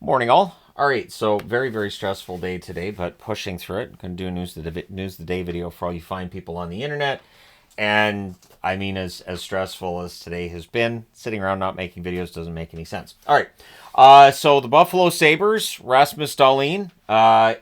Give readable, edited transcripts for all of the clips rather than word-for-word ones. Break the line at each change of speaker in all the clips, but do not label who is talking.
Morning, all. All right, so very, very stressful day today, but pushing through it. Going to do a news of the day video for all you fine people on the internet. And I mean, as stressful as today has been, sitting around not making videos doesn't make any sense. All right, so the Buffalo Sabres, Rasmus Dahlin,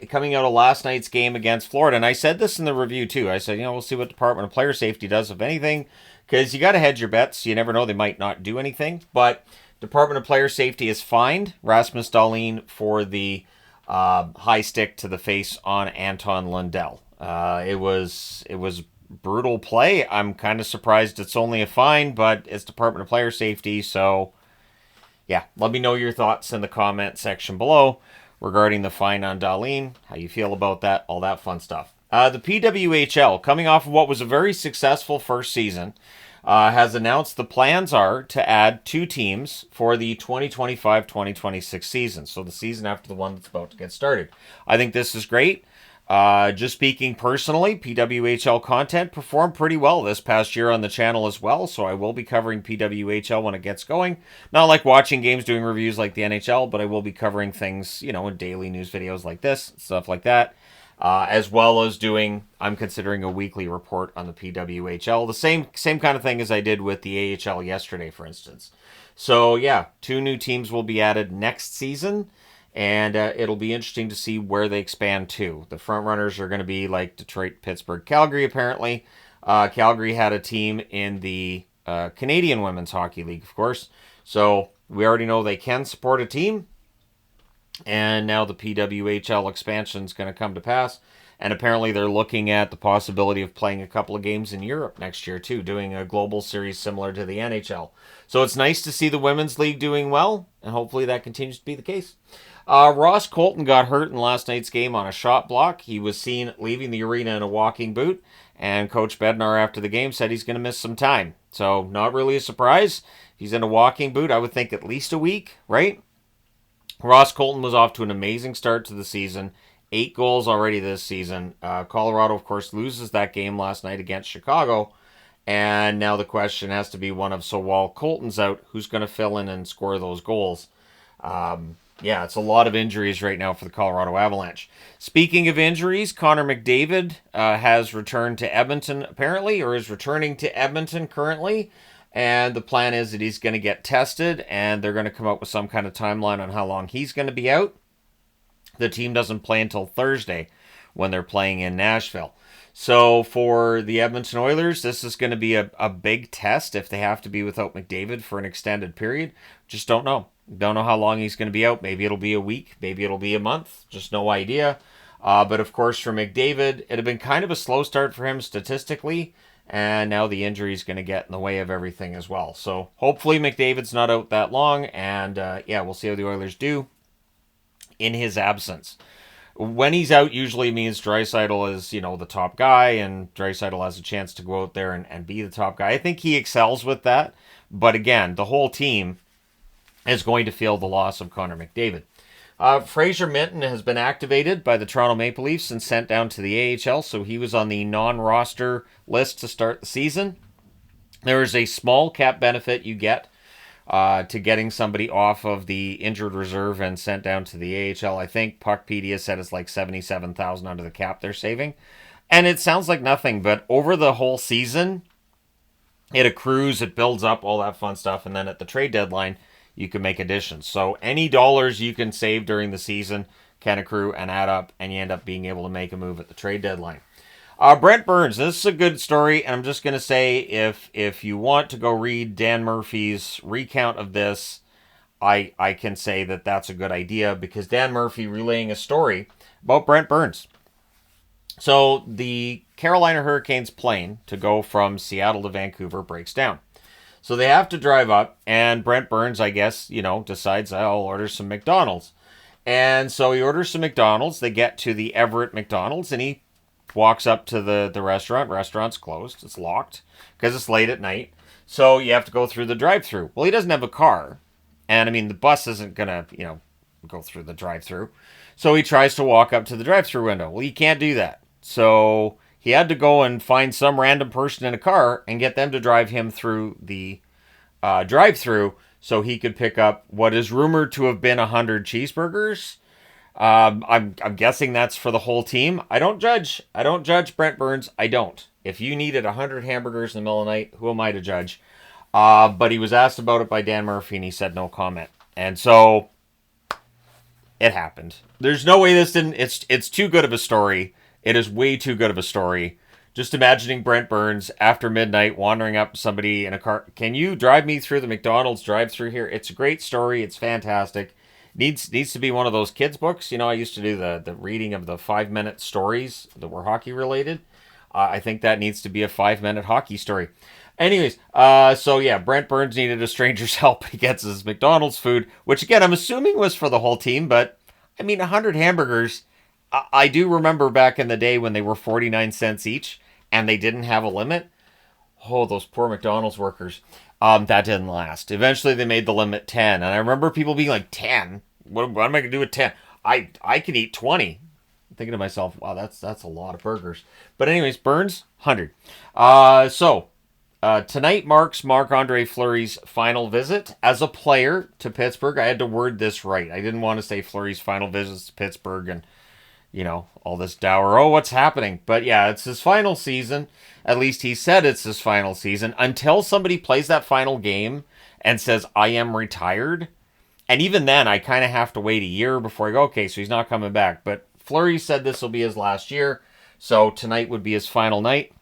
coming out of last night's game against Florida, and I said this in the review too. I said, we'll see what Department of Player Safety does, if anything, because you got to hedge your bets. You never know; they might not do anything, but Department of Player Safety has fined Rasmus Dahlin for the high stick to the face on Anton Lundell. It was brutal play. I'm kind of surprised it's only a fine, but it's Department of Player Safety, so yeah. Let me know your thoughts in the comment section below regarding the fine on Dahlin, how you feel about that, all that fun stuff. The PWHL, coming off of what was a very successful first season, has announced the plans are to add 2 teams for the 2025-2026 season. So the season after the one that's about to get started. I think this is great. Just speaking personally, PWHL content performed pretty well this past year on the channel as well, so I will be covering PWHL when it gets going. Not like watching games, doing reviews like the NHL, but I will be covering things, in daily news videos like this, stuff like that. As well as I'm considering a weekly report on the PWHL. The same kind of thing as I did with the AHL yesterday, for instance. So yeah, 2 new teams will be added next season. And it'll be interesting to see where they expand to. The front runners are going to be like Detroit, Pittsburgh, Calgary, apparently. Calgary had a team in the Canadian Women's Hockey League, of course. So we already know they can support a team. And now the PWHL expansion is going to come to pass. And apparently they're looking at the possibility of playing a couple of games in Europe next year, too, doing a global series similar to the NHL. So it's nice to see the Women's League doing well, and hopefully that continues to be the case. Ross Colton got hurt in last night's game on a shot block. He was seen leaving the arena in a walking boot, and Coach Bednar after the game said he's going to miss some time. So not really a surprise. If he's in a walking boot, I would think at least a week, right? Ross Colton was off to an amazing start to the season. 8 goals already this season. Colorado, of course, loses that game last night against Chicago. And now the question has to be one of, so while Colton's out, who's going to fill in and score those goals? Yeah, it's a lot of injuries right now for the Colorado Avalanche. Speaking of injuries, Connor McDavid has returned to Edmonton, apparently, or is returning to Edmonton currently. And the plan is that he's going to get tested, and they're going to come up with some kind of timeline on how long he's going to be out. The team doesn't play until Thursday when they're playing in Nashville. So for the Edmonton Oilers, this is going to be a big test if they have to be without McDavid for an extended period. Just don't know. Don't know how long he's going to be out. Maybe it'll be a week. Maybe it'll be a month. Just no idea. But of course, for McDavid, it had been kind of a slow start for him statistically. And now the injury is going to get in the way of everything as well. So hopefully McDavid's not out that long. And we'll see how the Oilers do in his absence. When he's out, usually means Draisaitl is, the top guy, and Draisaitl has a chance to go out there and be the top guy. I think he excels with that. But again, the whole team is going to feel the loss of Connor McDavid. Fraser Minton has been activated by the Toronto Maple Leafs and sent down to the AHL, so he was on the non-roster list to start the season. There is a small cap benefit you get to getting somebody off of the injured reserve and sent down to the AHL. I think Puckpedia said it's like $77,000 under the cap they're saving. And it sounds like nothing, but over the whole season, it accrues, it builds up, all that fun stuff, and then at the trade deadline, you can make additions. So any dollars you can save during the season can accrue and add up, and you end up being able to make a move at the trade deadline. Brent Burns, this is a good story, and I'm just going to say if you want to go read Dan Murphy's recount of this, I can say that that's a good idea, because Dan Murphy relaying a story about Brent Burns. So the Carolina Hurricanes plane to go from Seattle to Vancouver breaks down. So they have to drive up, and Brent Burns, I guess, decides I'll order some McDonald's. And so he orders some McDonald's. They get to the Everett McDonald's, and he walks up to the restaurant. Restaurant's closed. It's locked because it's late at night. So you have to go through the drive-thru. Well, he doesn't have a car. And, the bus isn't going to, go through the drive-thru. So he tries to walk up to the drive-thru window. Well, you can't do that. So he had to go and find some random person in a car and get them to drive him through the drive-thru so he could pick up what is rumored to have been 100 cheeseburgers. I'm guessing that's for the whole team. I don't judge. I don't judge Brent Burns. I don't. If you needed 100 hamburgers in the middle of the night, who am I to judge? But he was asked about it by Dan Murphy, and he said no comment. And so it happened. There's no way this didn't. It's too good of a story. It is way too good of a story. Just imagining Brent Burns after midnight wandering up to somebody in a car. Can you drive me through the McDonald's drive-through here? It's a great story. It's fantastic. Needs to be one of those kids' books. You know, I used to do the reading of the 5-minute stories that were hockey related. I think that needs to be a 5-minute hockey story. Anyways, so yeah, Brent Burns needed a stranger's help. He gets his McDonald's food, which again, I'm assuming was for the whole team, but I mean, 100 hamburgers. I do remember back in the day when they were 49 cents each and they didn't have a limit. Oh, those poor McDonald's workers. That didn't last. Eventually they made the limit 10. And I remember people being like, 10? What am I going to do with 10? I can eat 20. I'm thinking to myself, wow, that's a lot of burgers. But anyways, Burns, 100. Tonight marks Marc-Andre Fleury's final visit as a player to Pittsburgh. I had to word this right. I didn't want to say Fleury's final visits to Pittsburgh and, you know, all this dour, oh, what's happening? But yeah, it's his final season. At least he said it's his final season until somebody plays that final game and says, I am retired. And even then, I kind of have to wait a year before I go, okay, so he's not coming back. But Fleury said this will be his last year. So tonight would be his final night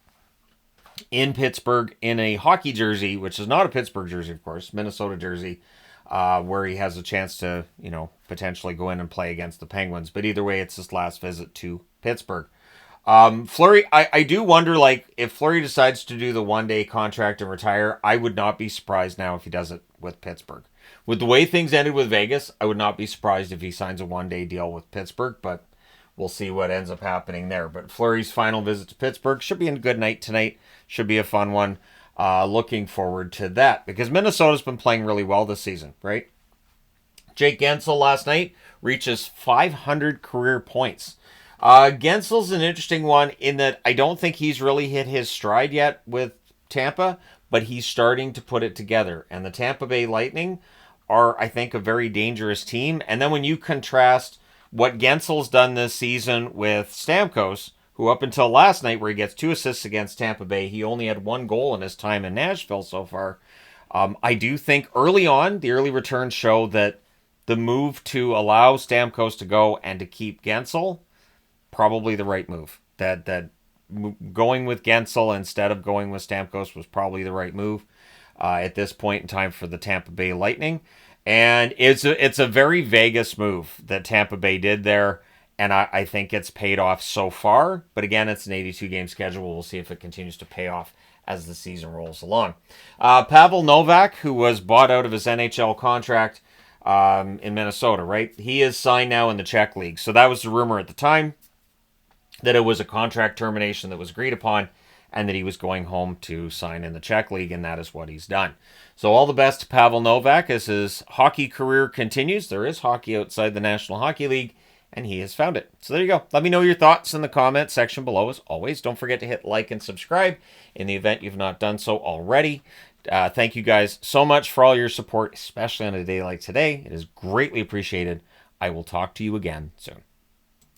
in Pittsburgh in a hockey jersey, which is not a Pittsburgh jersey, of course, Minnesota jersey, where he has a chance to, you know, potentially go in and play against the Penguins. But either way, it's his last visit to Pittsburgh. Fleury, I do wonder, like, if Fleury decides to do the one-day contract and retire, I would not be surprised now if he does it with Pittsburgh. With the way things ended with Vegas, I would not be surprised if he signs a one-day deal with Pittsburgh, but we'll see what ends up happening there. But Fleury's final visit to Pittsburgh should be a good night tonight. Should be a fun one. Looking forward to that, because Minnesota's been playing really well this season, right? Jake Guentzel last night reaches 500 career points. Guentzel's an interesting one in that I don't think he's really hit his stride yet with Tampa, but he's starting to put it together. And the Tampa Bay Lightning are, I think, a very dangerous team. And then when you contrast what Guentzel's done this season with Stamkos, who up until last night where he gets 2 assists against Tampa Bay, he only had 1 goal in his time in Nashville so far. I do think early on, the early returns show that the move to allow Stamkos to go and to keep Guentzel, probably the right move. That going with Guentzel instead of going with Stamkos was probably the right move at this point in time for the Tampa Bay Lightning. And it's a very Vegas move that Tampa Bay did there, and I think it's paid off so far. But again, it's an 82-game schedule. We'll see if it continues to pay off as the season rolls along. Pavel Novak, who was bought out of his NHL contract in Minnesota, right? He is signed now in the Czech League. So that was the rumor at the time, that it was a contract termination that was agreed upon and that he was going home to sign in the Czech League, and that is what he's done. So all the best to Pavel Novak as his hockey career continues. There is hockey outside the National Hockey League, and he has found it. So there you go. Let me know your thoughts in the comment section below. As always, don't forget to hit like and subscribe in the event you've not done so already. Thank you guys so much for all your support, especially on a day like today. It is greatly appreciated. I will talk to you again soon.